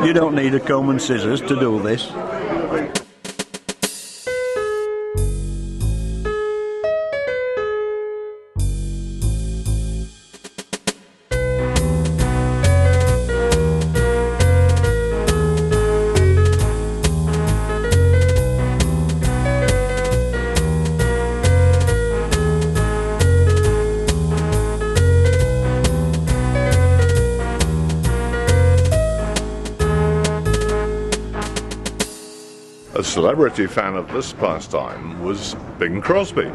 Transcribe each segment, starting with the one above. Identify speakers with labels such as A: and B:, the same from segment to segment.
A: You don't need a comb and scissors to do this.
B: A celebrity fan of this pastime was Bing Crosby.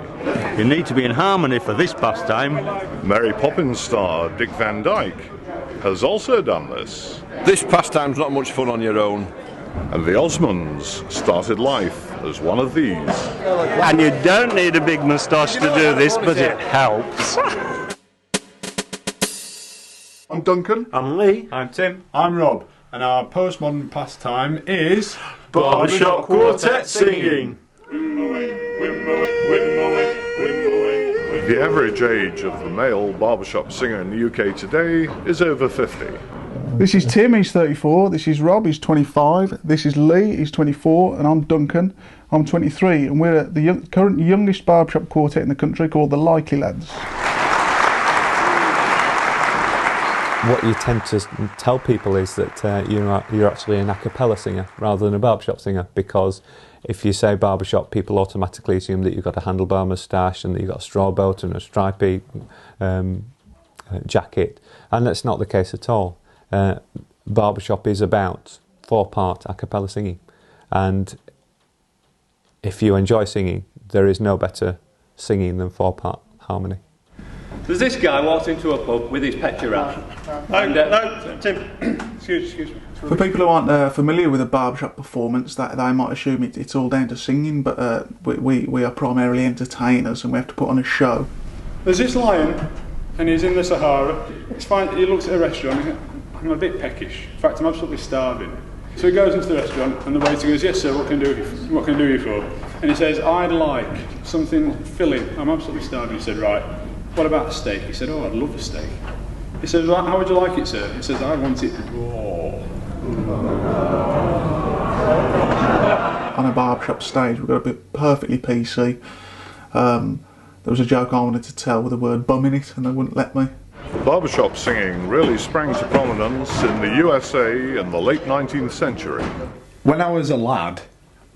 A: You need to be in harmony for this pastime.
B: Mary Poppins star Dick Van Dyke has also done this.
C: This pastime's not much fun on your own.
B: And the Osmonds started life as one of these.
A: And you don't need a big moustache to do this, but it helps.
D: I'm Duncan.
A: I'm Lee.
E: I'm Tim.
D: I'm Rob. And our postmodern pastime is
E: Barbershop Quartet Singing.
B: The average age of the male barbershop singer in the UK today is over 50.
D: This is Tim, he's 34. This is Rob, he's 25. This is Lee, he's 24. And I'm Duncan, I'm 23. And we're the current youngest barbershop quartet in the country, called the Likey Lads.
E: What you tend to tell people is that you're actually an a cappella singer rather than a barbershop singer, because if you say barbershop, people automatically assume that you've got a handlebar moustache and that you've got a straw belt and a stripy jacket, and that's not the case at all. Barbershop is about 4-part a cappella singing, and if you enjoy singing, there is no better singing than 4-part harmony.
F: There's this guy walked into a pub with his pectoral out. No, Tim, excuse me.
D: For people who aren't familiar with a barbershop performance, that they might assume it's all down to singing, but we are primarily entertainers and we have to put on a show.
G: There's this lion, and he's in the Sahara. It's fine. He looks at a restaurant. I'm a bit peckish. In fact, I'm absolutely starving. So he goes into the restaurant, and the waiter goes, "Yes, sir. What can I do you for?" And he says, "I'd like something filling. I'm absolutely starving." He said, "Right. What about a steak?" He said, "Oh, I'd love a steak." He said, "Well, how would you like it, sir?" He says, "I want it raw."
D: On a barbershop stage, we've got to be perfectly PC. There was a joke I wanted to tell with the word bum in it, and they wouldn't let me.
B: Barbershop singing really sprang to prominence in the USA in the late 19th century.
H: When I was a lad,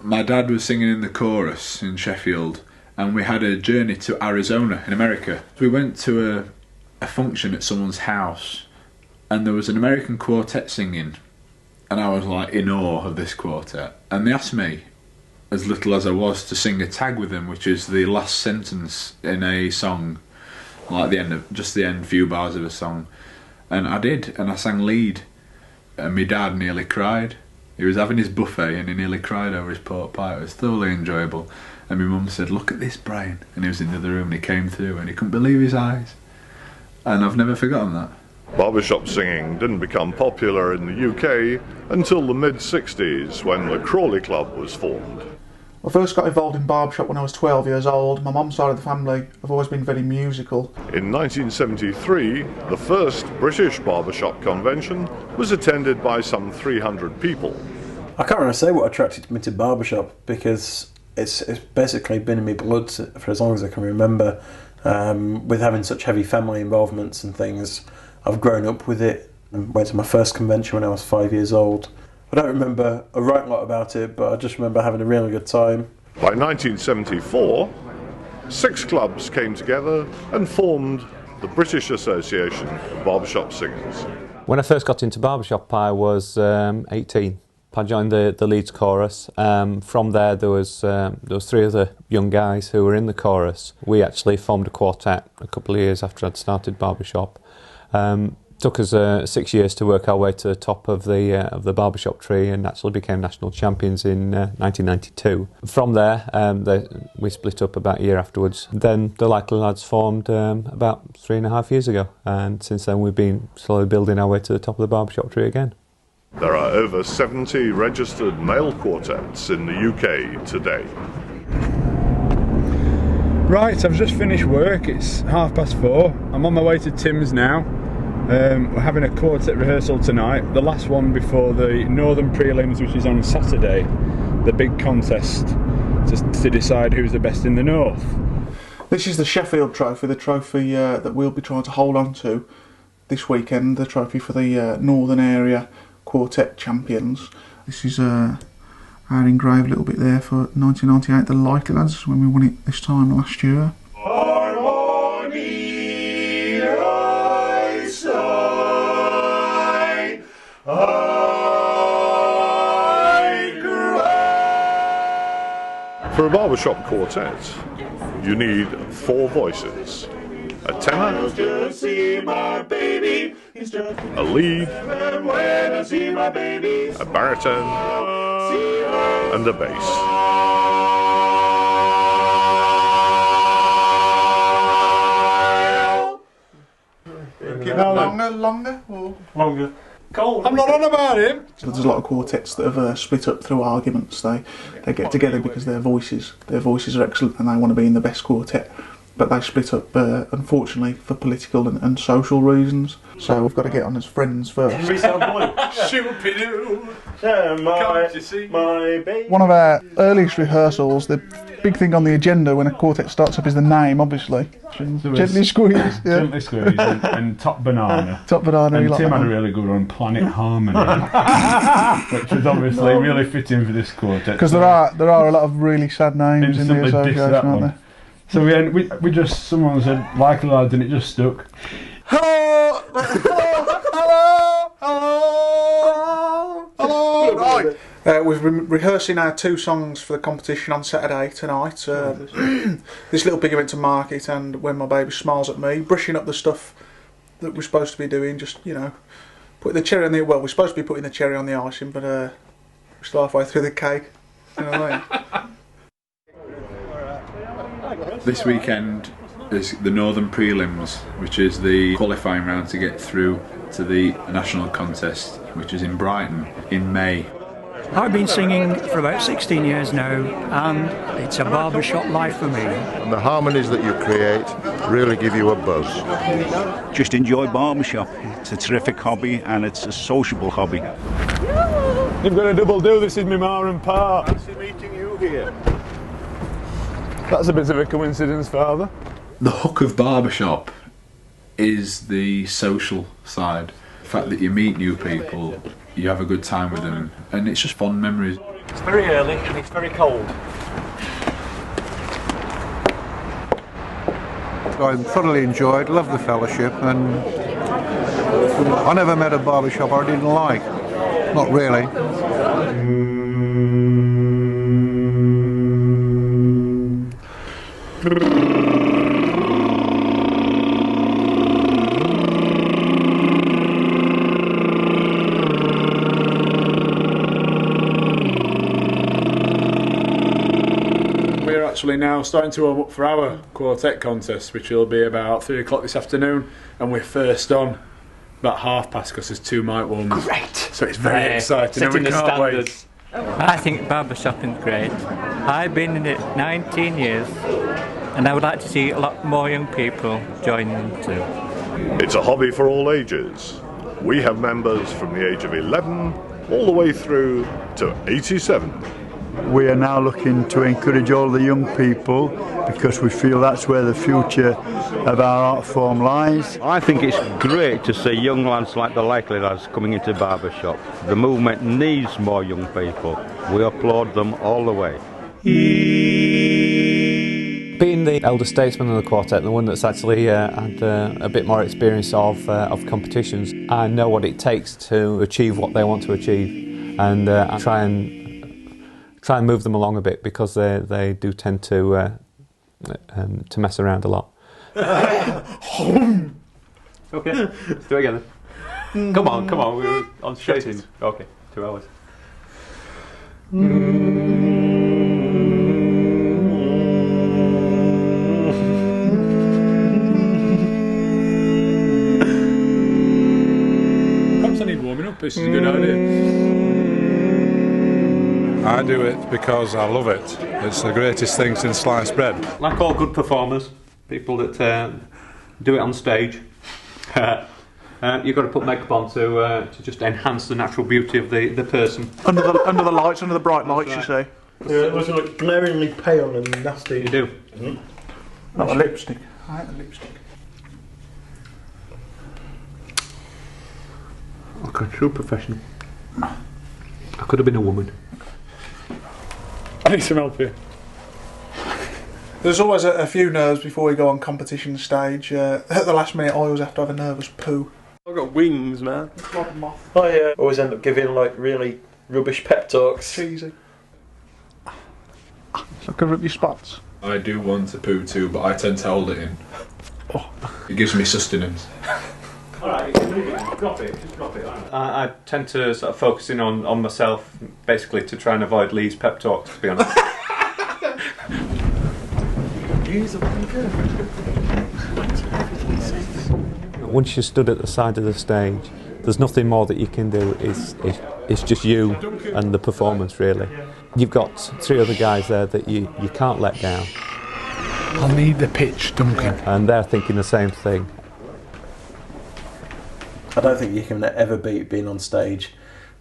H: my dad was singing in the chorus in Sheffield, and we had a journey to Arizona in America. We went to a function at someone's house, and there was an American quartet singing, and I was like in awe of this quartet. And they asked me, as little as I was, to sing a tag with them, which is the last sentence in a song, like the end of just the end few bars of a song. And I did, and I sang lead, and my dad nearly cried. He was having his buffet and he nearly cried over his pork pie. It was thoroughly enjoyable. And my mum said, "Look at this, Brian." And he was in the other room and he came through and he couldn't believe his eyes. And I've never forgotten that.
B: Barbershop singing didn't become popular in the UK until the mid-60s, when the Crawley Club was formed.
D: I first got involved in barbershop when I was 12 years old. My mum's side of the family have always been very musical.
B: In 1973, the first British barbershop convention was attended by some 300 people.
I: I can't really say what attracted me to barbershop, because it's basically been in my blood for as long as I can remember. With having such heavy family involvements and things, I've grown up with it. I went to my first convention when I was 5 years old. I don't remember a right lot about it, but I just remember having a really good time.
B: By 1974, 6 clubs came together and formed the British Association of Barbershop Singers.
E: When I first got into barbershop, I was 18. I joined the Leeds chorus. From there was 3 other young guys who were in the chorus. We actually formed a quartet a couple of years after I'd started barbershop. Took us 6 years to work our way to the top of the barbershop tree, and actually became national champions in 1992. From there, we split up about a year afterwards. Then the Likey Lads formed about 3.5 years ago, and since then we've been slowly building our way to the top of the barbershop tree again.
B: There are over 70 registered male quartets in the UK today.
G: Right, I've just finished work. It's 4:30. I'm on my way to Tim's now. We're having a quartet rehearsal tonight, the last one before the Northern Prelims, which is on Saturday, the big contest to decide who's the best in the North.
D: This is the Sheffield Trophy, the trophy that we'll be trying to hold on to this weekend, the trophy for the Northern Area Quartet Champions. This is our engraved little bit there for 1998, the Likey Lads, when we won it this time last year.
B: For a barbershop quartet, you need 4 voices. A tenor, a lead, a baritone, and a bass.
D: Longer?
F: Longer. Cold.
G: I'm not on about him!
D: So there's a lot of quartets that have split up through arguments. They get together because their voices are excellent and they want to be in the best quartet. But they split up, unfortunately, for political and social reasons. So we've got to get on as friends first. One of our earliest rehearsals, the big thing on the agenda when a quartet starts up is the name, obviously. Gently Squeeze. Yeah.
G: Gently Squeeze and Top Banana.
D: Top Banana.
G: And Tim had a really good one, Planet Harmony, which was obviously really fitting for this quartet.
D: Because there are a lot of really sad names in the association, aren't there?
G: So we just, someone said Likey Lads and it just stuck.
D: Hello! Right. We've been rehearsing our 2 songs for the competition on Saturday tonight. This little pig went to market and When My Baby Smiles at Me, brushing up the stuff that we're supposed to be doing, just, you know, putting the cherry on the, well, we're supposed to be putting the cherry on the icing, but we're still halfway through the cake. You know what I mean?
H: This weekend is the Northern Prelims, which is the qualifying round to get through to the national contest, which is in Brighton in May.
J: I've been singing for about 16 years now, and it's a barbershop life for me.
K: And the harmonies that you create really give you a buzz.
L: Just enjoy barbershop. It's a terrific hobby and it's a sociable hobby.
G: You've got a double do, this is my ma and pa.
K: Fancy meeting you here.
G: That's a bit of a coincidence, Father.
H: The hook of barbershop is the social side. The fact that you meet new people, you have a good time with them, and it's just fond memories.
F: It's very early and it's very cold.
K: I thoroughly enjoyed, loved the fellowship, and I never met a barbershop I didn't like. Not really.
G: We're actually now starting to warm up for our quartet contest, which will be about 3 o'clock this afternoon, and we're first on about 5:30 because there's 2 mic warmers.
F: Great!
G: So it's very exciting and we
F: Setting the
G: can't
F: standards.
J: I think barbershop is great. I've been in it 19 years, and I would like to see a lot more young people joining too.
B: It's a hobby for all ages. We have members from the age of 11 all the way through to 87.
M: We are now looking to encourage all the young people because we feel that's where the future of our art form lies.
N: I think it's great to see young lads like the Likey Lads coming into barbershop. The movement needs more young people. We applaud them all the way.
E: Being the elder statesman of the quartet, the one that's actually had a bit more experience of competitions, I know what it takes to achieve what they want to achieve, and I try and move them along a bit because they do tend to mess around a lot.
F: Okay, let's do it again then. Come on, we were on straight in. Okay, 2 hours.
G: Perhaps I need warming up, this is a good idea.
O: I do it because I love it. It's the greatest thing since sliced bread.
F: Like all good performers, people that do it on stage,
E: You've got to put makeup on to just enhance the natural beauty of the person.
D: Under the lights, under the bright lights, you see.
I: Yeah, it was like glaringly pale and nasty.
E: You do.
D: Not the lipstick. I hate the lipstick.
E: Okay, true professional. I could have been a woman.
G: I need some help here.
D: There's always a few nerves before we go on competition stage. At the last minute, I always have to have a nervous poo.
F: I've got wings, man.
D: Like a moth.
I: I always end up giving like really rubbish pep talks.
D: Cheesy. So cover up your spots.
H: I do want to poo too, but I tend to hold it in.
D: Oh.
H: It gives me sustenance.
F: Alright, drop it, just drop it.
E: I tend to sort of focus in on myself, basically to try and avoid Lee's pep talks, to be honest. Once you're stood at the side of the stage, there's nothing more that you can do. It's just you and the performance, really. You've got 3 other guys there that you can't let down.
D: I need the pitch, Duncan.
E: And they're thinking the same thing.
I: I don't think you can ever beat being on stage.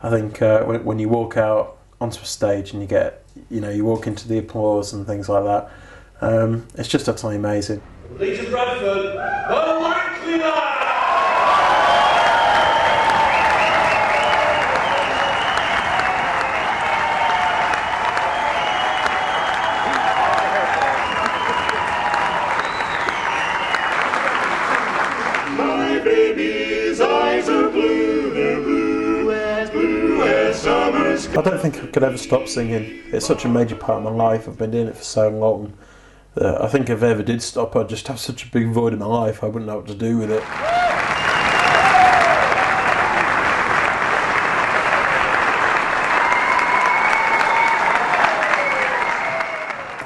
I: I think when you walk out onto a stage and you get, you walk into the applause and things like that, it's just utterly amazing.
P: Leeds of Bradford, the Likey Lads! My baby's eyes are blue, they're blue as summer's.
I: I don't think I could ever stop singing. It's such a major part of my life. I've been doing it for so long that I think if I ever did stop, I'd just have such a big void in my life I wouldn't know what to do with it.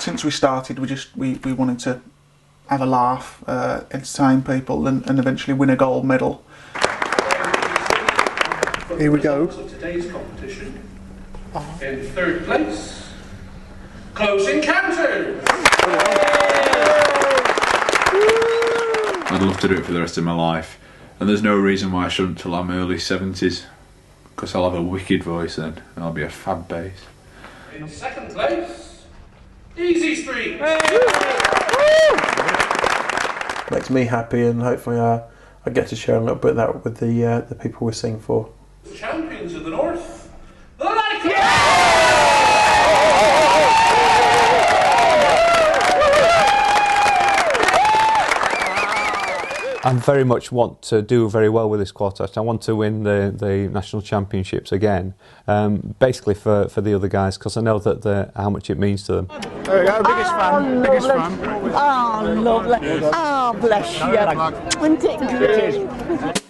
D: Since we started, we wanted to have a laugh, entertain people, and eventually win a gold medal. Here we go.
P: Today's competition. In 3rd place, Close Encounters.
H: I'd love to do it for the rest of my life, and there's no reason why I shouldn't till I'm early 70s, because I'll have a wicked voice then, and I'll be a fab bass.
P: In 2nd place, Easy Street.
I: Makes me happy, and hopefully I get to share a little bit of that with the people we sing for.
P: Champions of the North, the Likey Lads.
E: I very much want to do very well with this quartet. I want to win the national championships again, basically for the other guys, because I know that how much it means to them.
D: There we go, biggest fan. Biggest fan.
Q: Oh, lovely. Oh, bless you. Isn't it great?